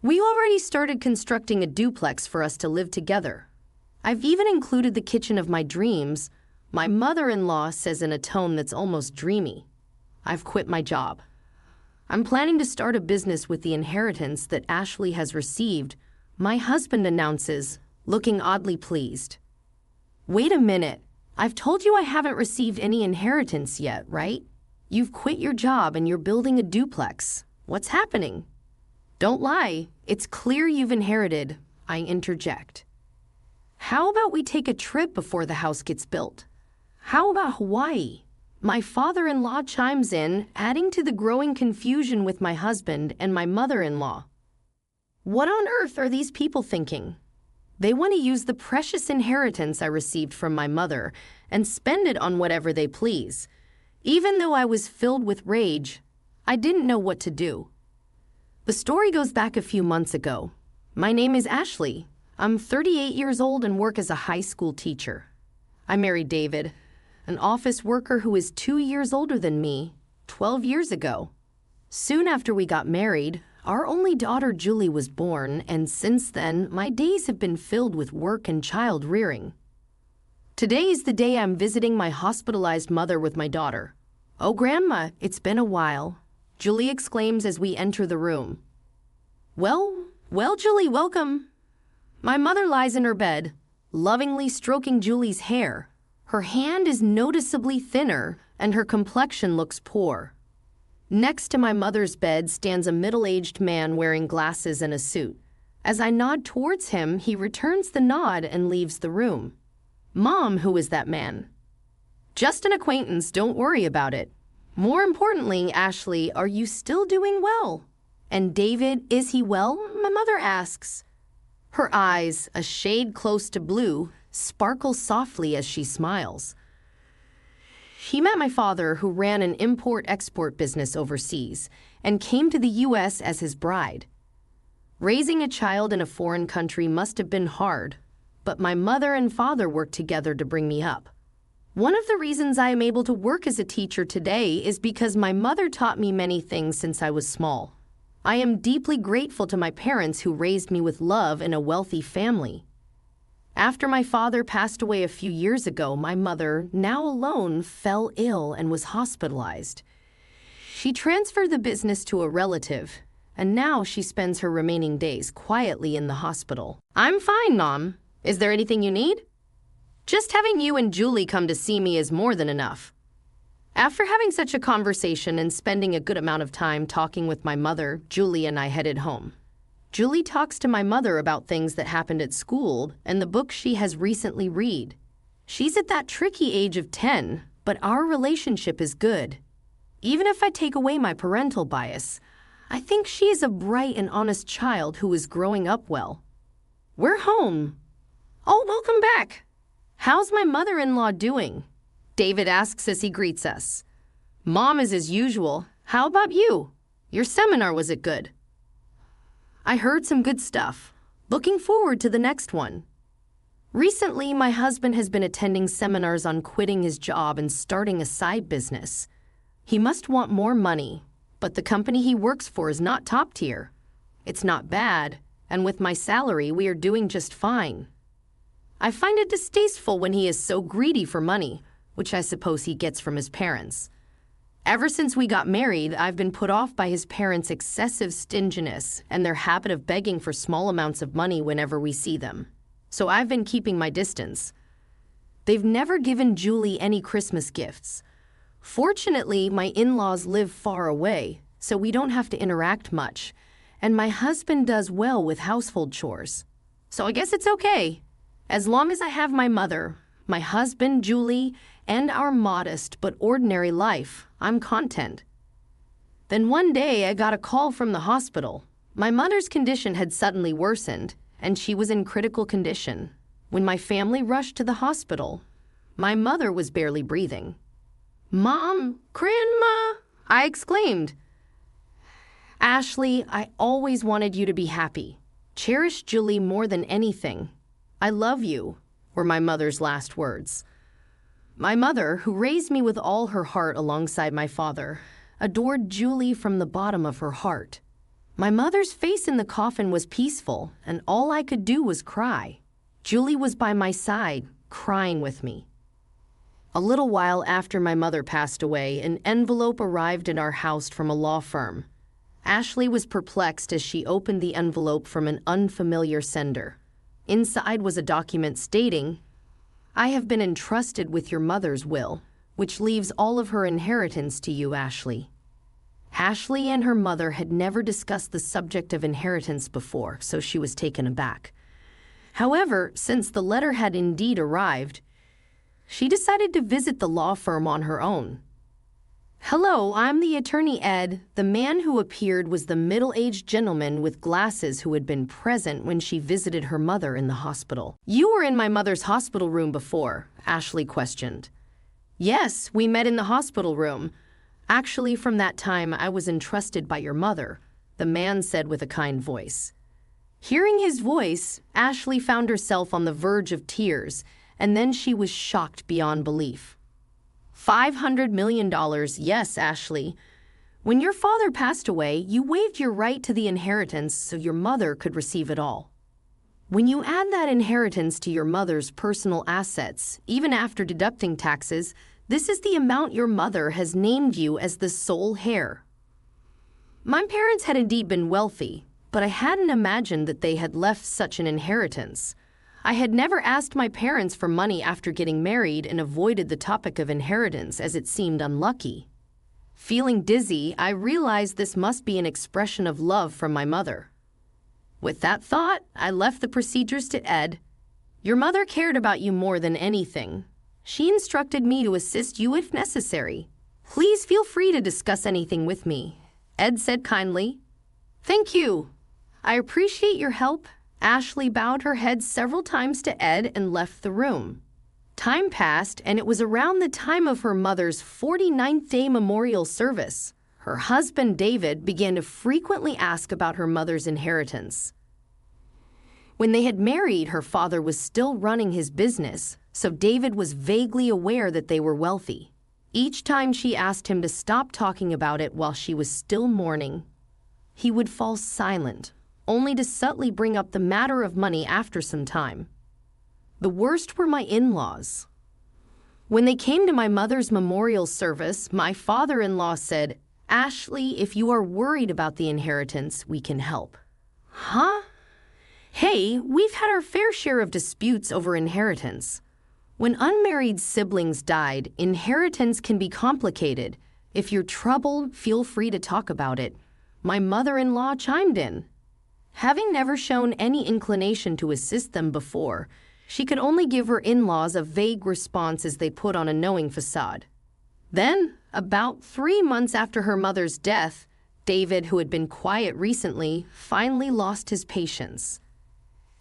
We already started constructing a duplex for us to live together. I've even included the kitchen of my dreams, my mother-in-law says in a tone that's almost dreamy. I've quit my job. I'm planning to start a business with the inheritance that Ashley has received, my husband announces, looking oddly pleased. Wait a minute. I've told you I haven't received any inheritance yet, right? You've quit your job and you're building a duplex. What's happening? Don't lie. It's clear you've inherited, I interject. How about we take a trip before the house gets built? How about Hawaii? My father-in-law chimes in, adding to the growing confusion with my husband and my mother-in-law. What on earth are these people thinking? They want to use the precious inheritance I received from my mother and spend it on whatever they please. Even though I was filled with rage, I didn't know what to do. The story goes back a few months ago. My name is Ashley. I'm 38 years old and work as a high school teacher. I married David, an office worker who is 2 years older than me, 12 years ago. Soon after we got married, our only daughter Julie was born, and since then, my days have been filled with work and child rearing. Today is the day I'm visiting my hospitalized mother with my daughter. Oh, Grandma, it's been a while, Julie exclaims as we enter the room. Well, Julie, welcome. My mother lies in her bed, lovingly stroking Julie's hair. Her hand is noticeably thinner, and her complexion looks poor. Next to my mother's bed stands a middle-aged man wearing glasses and a suit. As I nod towards him, he returns the nod and leaves the room. Mom, who is that man? Just an acquaintance, don't worry about it. More importantly, Ashley, are you still doing well? And David, is he well? My mother asks. Her eyes, a shade close to blue, sparkle softly as she smiles. He met my father, who ran an import-export business overseas, and came to the U.S. as his bride. Raising a child in a foreign country must have been hard, but my mother and father worked together to bring me up. One of the reasons I am able to work as a teacher today is because my mother taught me many things since I was small. I am deeply grateful to my parents who raised me with love in a wealthy family. After my father passed away a few years ago, my mother, now alone, fell ill and was hospitalized. She transferred the business to a relative, and now she spends her remaining days quietly in the hospital. I'm fine, Mom. Is there anything you need? Just having you and Julie come to see me is more than enough. After having such a conversation and spending a good amount of time talking with my mother, Julie and I headed home. Julie talks to my mother about things that happened at school and the books she has recently read. She's at that tricky age of 10, but our relationship is good. Even if I take away my parental bias, I think she is a bright and honest child who is growing up well. We're home. Oh, welcome back. How's my mother-in-law doing? David asks as he greets us. Mom is as usual. How about you? Your seminar, was it good? I heard some good stuff. Looking forward to the next one. Recently, my husband has been attending seminars on quitting his job and starting a side business. He must want more money, but the company he works for is not top tier. It's not bad, and with my salary, we are doing just fine. I find it distasteful when he is so greedy for money, which I suppose he gets from his parents. Ever since we got married, I've been put off by his parents' excessive stinginess and their habit of begging for small amounts of money whenever we see them. So I've been keeping my distance. They've never given Julie any Christmas gifts. Fortunately, my in-laws live far away, so we don't have to interact much, and my husband does well with household chores. So I guess it's okay. As long as I have my mother, my husband, Julie, and our modest but ordinary life, I'm content. Then one day I got a call from the hospital. My mother's condition had suddenly worsened, and she was in critical condition. When my family rushed to the hospital, my mother was barely breathing. Mom, Grandma, I exclaimed. Ashley, I always wanted you to be happy. Cherish Julie more than anything. I love you, were my mother's last words. My mother, who raised me with all her heart alongside my father, adored Julie from the bottom of her heart. My mother's face in the coffin was peaceful, and all I could do was cry. Julie was by my side, crying with me. A little while after my mother passed away, an envelope arrived at our house from a law firm. Ashley was perplexed as she opened the envelope from an unfamiliar sender. Inside was a document stating, "I have been entrusted with your mother's will, which leaves all of her inheritance to you, Ashley." Ashley and her mother had never discussed the subject of inheritance before, so she was taken aback. However, since the letter had indeed arrived, she decided to visit the law firm on her own. "Hello, I'm the attorney Ed." The man who appeared was the middle-aged gentleman with glasses who had been present when she visited her mother in the hospital. "You were in my mother's hospital room before," Ashley questioned. "Yes, we met in the hospital room. Actually, from that time, I was entrusted by your mother," the man said with a kind voice. Hearing his voice, Ashley found herself on the verge of tears, and then she was shocked beyond belief. $500 million, yes, Ashley. When your father passed away, you waived your right to the inheritance so your mother could receive it all. When you add that inheritance to your mother's personal assets, even after deducting taxes, this is the amount your mother has named you as the sole heir. My parents had indeed been wealthy, but I hadn't imagined that they had left such an inheritance. I had never asked my parents for money after getting married and avoided the topic of inheritance as it seemed unlucky. Feeling dizzy, I realized this must be an expression of love from my mother. With that thought, I left the procedures to Ed. "Your mother cared about you more than anything. She instructed me to assist you if necessary. Please feel free to discuss anything with me," Ed said kindly. "Thank you. I appreciate your help." Ashley bowed her head several times to Ed and left the room. Time passed, and it was around the time of her mother's 49th day memorial service. Her husband, David, began to frequently ask about her mother's inheritance. When they had married, her father was still running his business, so David was vaguely aware that they were wealthy. Each time she asked him to stop talking about it while she was still mourning, he would fall silent, only to subtly bring up the matter of money after some time. The worst were my in-laws. When they came to my mother's memorial service, my father-in-law said, "Ashley, if you are worried about the inheritance, we can help." Huh? Hey, we've had our fair share of disputes over inheritance. When unmarried siblings died, inheritance can be complicated. If you're troubled, feel free to talk about it. My mother-in-law chimed in. Having never shown any inclination to assist them before, she could only give her in-laws a vague response as they put on a knowing facade. Then, about 3 months after her mother's death, David, who had been quiet recently, finally lost his patience.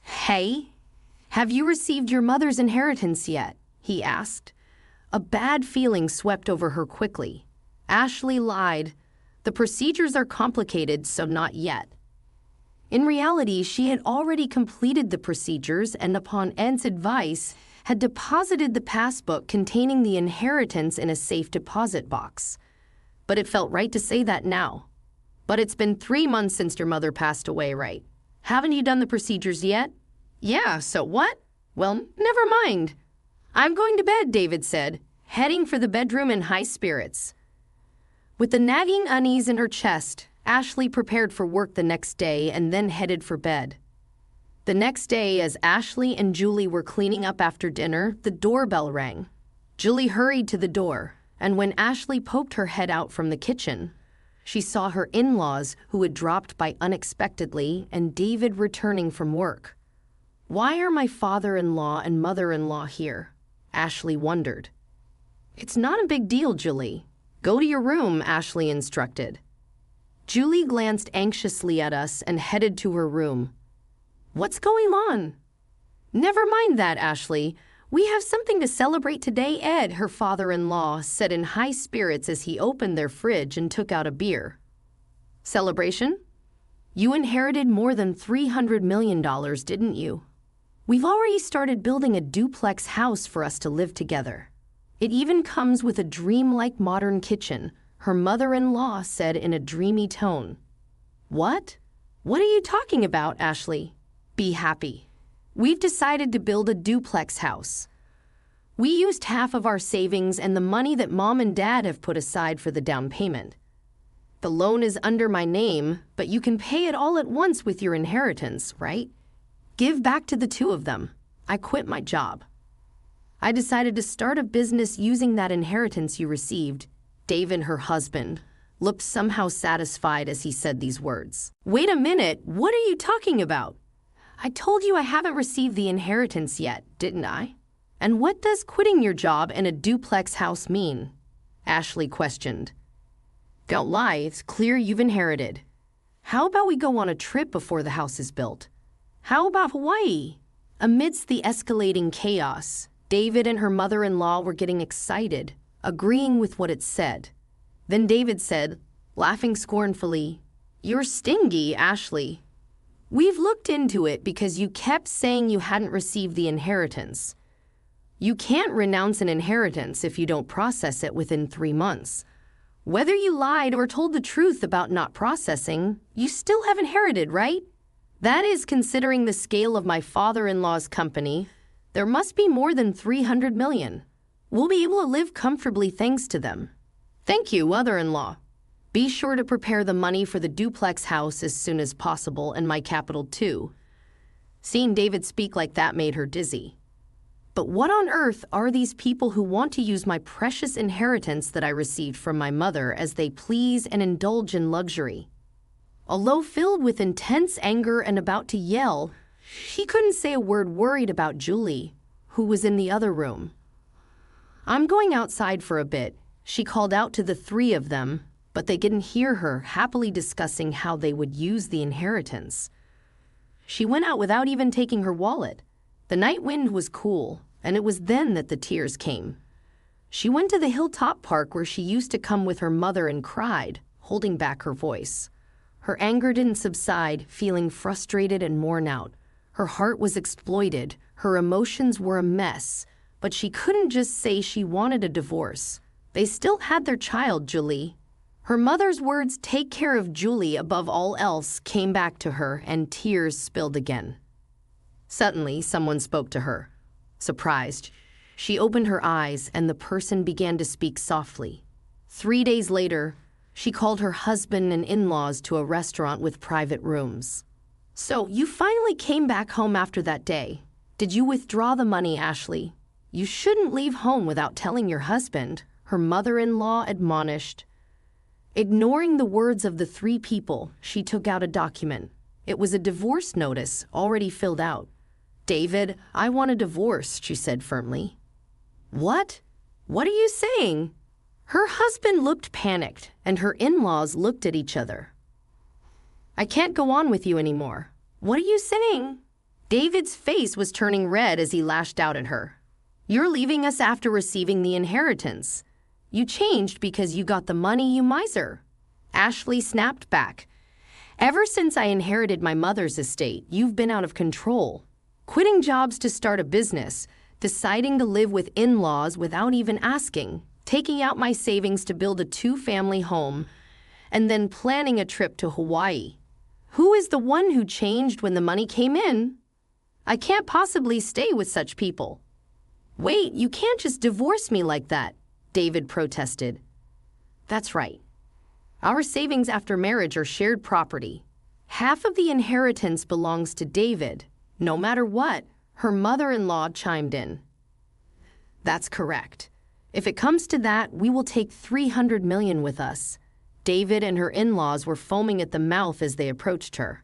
"Hey, have you received your mother's inheritance yet?" he asked. A bad feeling swept over her quickly. Ashley lied. "The procedures are complicated, so not yet." In reality, she had already completed the procedures and, upon Ed's advice, had deposited the passbook containing the inheritance in a safe deposit box. But it felt right to say that now. "But it's been 3 months since your mother passed away, right? Haven't you done the procedures yet?" "Yeah, so what?" "Well, never mind. I'm going to bed," David said, heading for the bedroom in high spirits. With the nagging unease in her chest, Ashley prepared for work the next day and then headed for bed. The next day, as Ashley and Julie were cleaning up after dinner, the doorbell rang. Julie hurried to the door, and when Ashley poked her head out from the kitchen, she saw her in-laws, who had dropped by unexpectedly, and David returning from work. "Why are my father-in-law and mother-in-law here?" Ashley wondered. "It's not a big deal, Julie. Go to your room," Ashley instructed. Julie glanced anxiously at us and headed to her room. "What's going on?" "Never mind that, Ashley. We have something to celebrate today, Ed," her father-in-law said in high spirits as he opened their fridge and took out a beer. "Celebration? You inherited more than $300 million, didn't you? We've already started building a duplex house for us to live together. It even comes with a dreamlike modern kitchen," her mother-in-law said in a dreamy tone. "What?" What are you talking about, Ashley? Be happy. We've decided to build a duplex house. We used half of our savings and the money that Mom and Dad have put aside for the down payment. The loan is under my name, but you can pay it all at once with your inheritance, right? Give back to the two of them. I quit my job. I decided to start a business using that inheritance you received. David, her husband, looked somehow satisfied as he said these words. Wait a minute, what are you talking about? I told you I haven't received the inheritance yet, didn't I? And what does quitting your job and a duplex house mean? Ashley questioned. Don't lie, it's clear you've inherited. How about we go on a trip before the house is built? How about Hawaii? Amidst the escalating chaos, David and her mother-in-law were getting excited, agreeing with what it said. Then David said, laughing scornfully, You're stingy, Ashley. We've looked into it because you kept saying you hadn't received the inheritance. You can't renounce an inheritance if you don't process it within 3 months. Whether you lied or told the truth about not processing, you still have inherited, right? That is, considering the scale of my father-in-law's company, there must be more than 300 million. We'll be able to live comfortably thanks to them. Thank you, mother-in-law. Be sure to prepare the money for the duplex house as soon as possible and my capital too. Seeing David speak like that made her dizzy. But what on earth are these people who want to use my precious inheritance that I received from my mother as they please and indulge in luxury? Although filled with intense anger and about to yell, she couldn't say a word, worried about Julie, who was in the other room. I'm going outside for a bit, she called out to the three of them, but they didn't hear her, happily discussing how they would use the inheritance. She went out without even taking her wallet. The night wind was cool, and it was then that the tears came. She went to the hilltop park where she used to come with her mother and cried, holding back her voice. Her anger didn't subside, feeling frustrated and worn out. Her heart was exploited, her emotions were a mess, but she couldn't just say she wanted a divorce. They still had their child, Julie. Her mother's words, take care of Julie above all else, came back to her, and tears spilled again. Suddenly, someone spoke to her. Surprised, she opened her eyes, and the person began to speak softly. 3 days later, she called her husband and in-laws to a restaurant with private rooms. So, you finally came back home after that day. Did you withdraw the money, Ashley? You shouldn't leave home without telling your husband, her mother-in-law admonished. Ignoring the words of the three people, she took out a document. It was a divorce notice, already filled out. David, I want a divorce, she said firmly. What? What are you saying? Her husband looked panicked, and her in-laws looked at each other. I can't go on with you anymore. What are you saying? David's face was turning red as he lashed out at her. You're leaving us after receiving the inheritance. You changed because you got the money, you miser. Ashley snapped back. Ever since I inherited my mother's estate, you've been out of control. Quitting jobs to start a business, deciding to live with in-laws without even asking, taking out my savings to build a 2-family home, and then planning a trip to Hawaii. Who is the one who changed when the money came in? I can't possibly stay with such people. Wait, you can't just divorce me like that, David protested. That's right. Our savings after marriage are shared property. Half of the inheritance belongs to David. No matter what, her mother-in-law chimed in. That's correct. If it comes to that, we will take 300 million with us. David and her in-laws were foaming at the mouth as they approached her.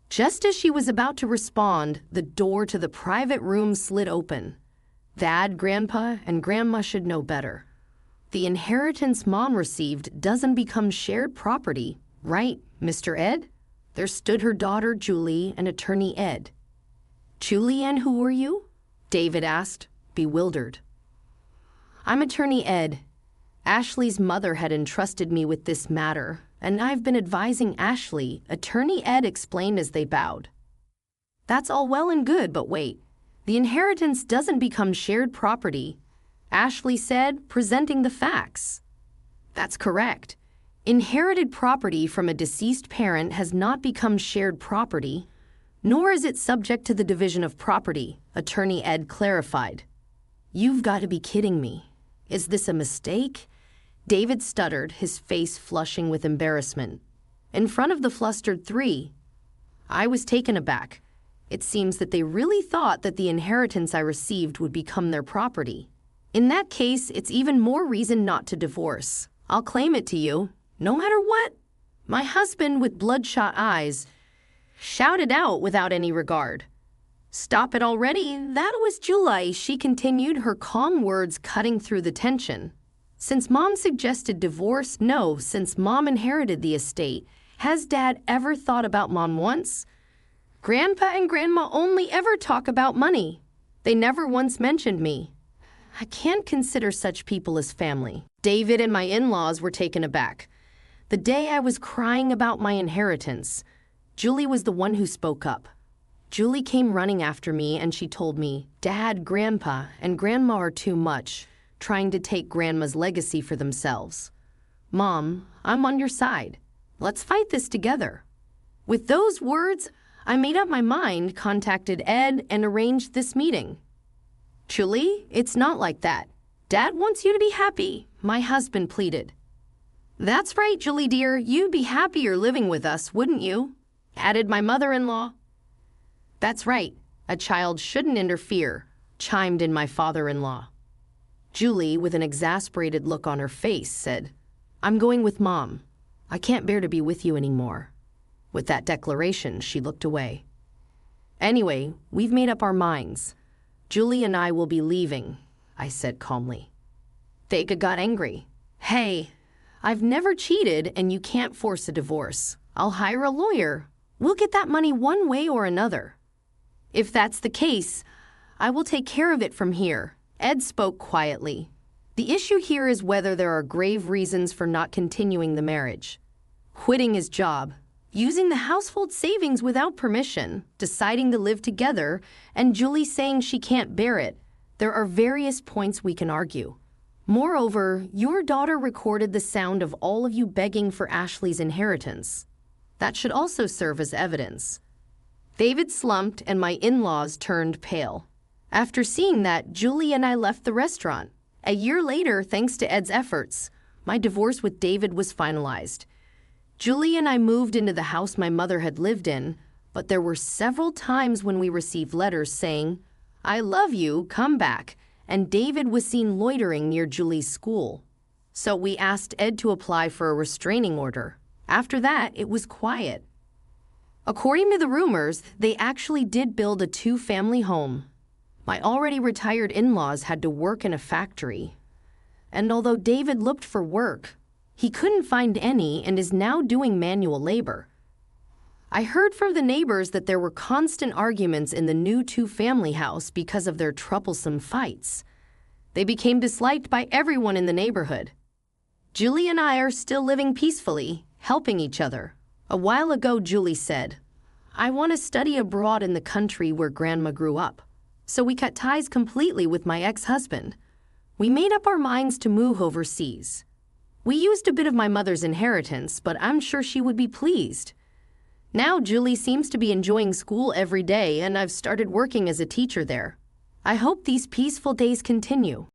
Just as she was about to respond, the door to the private room slid open. Dad, Grandpa, and Grandma should know better. The inheritance Mom received doesn't become shared property, right, Mr. Ed? There stood her daughter, Julie, and attorney Ed. Julie, and who are you? David asked, bewildered. I'm attorney Ed. Ashley's mother had entrusted me with this matter, and I've been advising Ashley, attorney Ed explained as they bowed. That's all well and good, but wait. The inheritance doesn't become shared property, Ashley said, presenting the facts. That's correct. Inherited property from a deceased parent has not become shared property, nor is it subject to the division of property, Attorney Ed clarified. You've got to be kidding me. Is this a mistake? David stuttered, his face flushing with embarrassment. In front of the flustered three, I was taken aback. It seems that they really thought that the inheritance I received would become their property. In that case, it's even more reason not to divorce. I'll claim it to you, no matter what. My husband, with bloodshot eyes, shouted out without any regard. Stop it already. That was July, she continued, her calm words cutting through the tension. Since Mom suggested divorce, no, since Mom inherited the estate, has Dad ever thought about Mom once? Grandpa and Grandma only ever talk about money. They never once mentioned me. I can't consider such people as family. David and my in-laws were taken aback. The day I was crying about my inheritance, Julie was the one who spoke up. Julie came running after me and she told me, Dad, Grandpa, and Grandma are too much, trying to take Grandma's legacy for themselves. Mom, I'm on your side. Let's fight this together. With those words, I made up my mind, contacted Ed, and arranged this meeting. Julie, it's not like that. Dad wants you to be happy, my husband pleaded. That's right, Julie dear, you'd be happier living with us, wouldn't you? Added my mother-in-law. That's right, a child shouldn't interfere, chimed in my father-in-law. Julie, with an exasperated look on her face, said, I'm going with Mom. I can't bear to be with you anymore. With that declaration, she looked away. Anyway, we've made up our minds. Julie and I will be leaving, I said calmly. Thega got angry. Hey, I've never cheated and you can't force a divorce. I'll hire a lawyer. We'll get that money one way or another. If that's the case, I will take care of it from here. Ed spoke quietly. The issue here is whether there are grave reasons for not continuing the marriage. Quitting his job, using the household savings without permission, deciding to live together, and Julie saying she can't bear it. There are various points we can argue. Moreover, your daughter recorded the sound of all of you begging for Ashley's inheritance. That should also serve as evidence. David slumped and my in-laws turned pale. After seeing that, Julie and I left the restaurant. A year later, thanks to Ed's efforts, my divorce with David was finalized. Julie and I moved into the house my mother had lived in, but there were several times when we received letters saying, I love you, come back, and David was seen loitering near Julie's school. So we asked Ed to apply for a restraining order. After that, it was quiet. According to the rumors, they actually did build a two-family home. My already retired in-laws had to work in a factory. And although David looked for work, he couldn't find any and is now doing manual labor. I heard from the neighbors that there were constant arguments in the new two-family house because of their troublesome fights. They became disliked by everyone in the neighborhood. Julie and I are still living peacefully, helping each other. A while ago, Julie said, I want to study abroad in the country where Grandma grew up. So we cut ties completely with my ex-husband. We made up our minds to move overseas. We used a bit of my mother's inheritance, but I'm sure she would be pleased. Now Julie seems to be enjoying school every day, and I've started working as a teacher there. I hope these peaceful days continue.